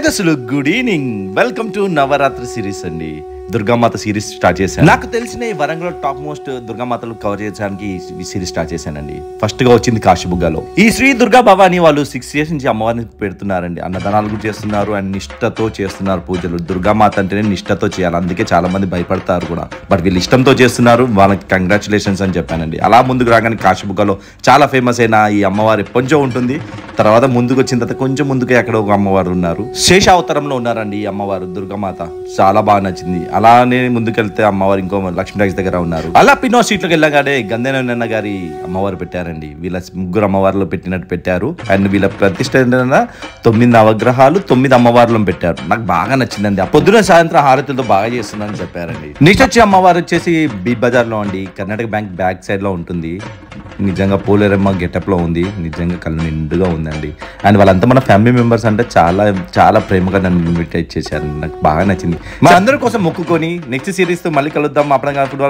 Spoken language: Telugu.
దశలు good evening, welcome to Navratri series అండి. దుర్గామాత సిరీస్ స్టార్ట్ చేశాను. నాకు తెలిసిన ఈ వరంగల్ టాప్ మోస్ట్ దుర్గామాతలు కవర్ చేయడానికి ఈ సిరీస్ స్టార్ట్ చేశానండి. ఫస్ట్ గా వచ్చింది కాశీబుగ్గలో. ఈ శ్రీ దుర్గా భవాని వాళ్ళు 6 years నుంచి అమ్మవారిని పెడుతున్నారండి. అన్నదానాలు కూడా చేస్తున్నారు అండ్ నిష్టతో చేస్తున్నారు పూజలు. దుర్గామాత అంటేనే నిష్టతో చేయాలి, అందుకే చాలా మంది భయపడతారు కూడా. బట్ వీళ్ళు ఇష్టంతో చేస్తున్నారు, వాళ్ళకి కంగ్రాచులేషన్స్ అని చెప్పానండి. అలా ముందుకు రాగానే కాశీబుగ్గలో చాలా ఫేమస్ అయిన ఈ అమ్మవారి కొంచెం ఉంటుంది. తర్వాత ముందుకు వచ్చిన తర్వాత కొంచెం ముందుకే అక్కడ ఒక అమ్మవారు ఉన్నారు, శేషావతారంలో ఉన్నారండి ఈ అమ్మవారు దుర్గామాత. చాలా బాగా నచ్చింది. అలానే ముందుకెళ్తే అమ్మవారు ఇంకో లక్ష్మీ రాజ్ దగ్గర ఉన్నారు. అలా పిన్నో సీట్లోకి వెళ్ళగానే గంధేనన్న గారి అమ్మవారు పెట్టారండి. వీళ్ళ ముగ్గురు అమ్మవారిలో పెట్టినట్టు పెట్టారు. అండ్ వీళ్ళ ప్రతిష్ట 9 నవగ్రహాలు 9 అమ్మవార్లను పెట్టారు. నాకు బాగా నచ్చిందండి. పొద్దున సాయంత్రం హారతులతో బాగా చేస్తుందని చెప్పారండి. నెక్స్ట్ వచ్చి అమ్మవారు వచ్చేసి బిగ్ బజార్ లో అండి, కర్ణాటక బ్యాంక్ బ్యాక్ సైడ్ లో ఉంటుంది. నిజంగా పోలేరమ్మ గెటప్ లో ఉంది, నిజంగా కళ్ళు నిండుగా ఉందండి. అండ్ వాళ్ళంతా మన ఫ్యామిలీ మెంబర్స్ అంటే చాలా చాలా ప్రేమగా నన్ను ఇన్విటేట్ చేశారు. నాకు బాగా నచ్చింది. మా అందరి కోసం మొక్కుకొని నెక్స్ట్ సిరీస్ తో మళ్ళీ కలుద్దాం. అప్పుడు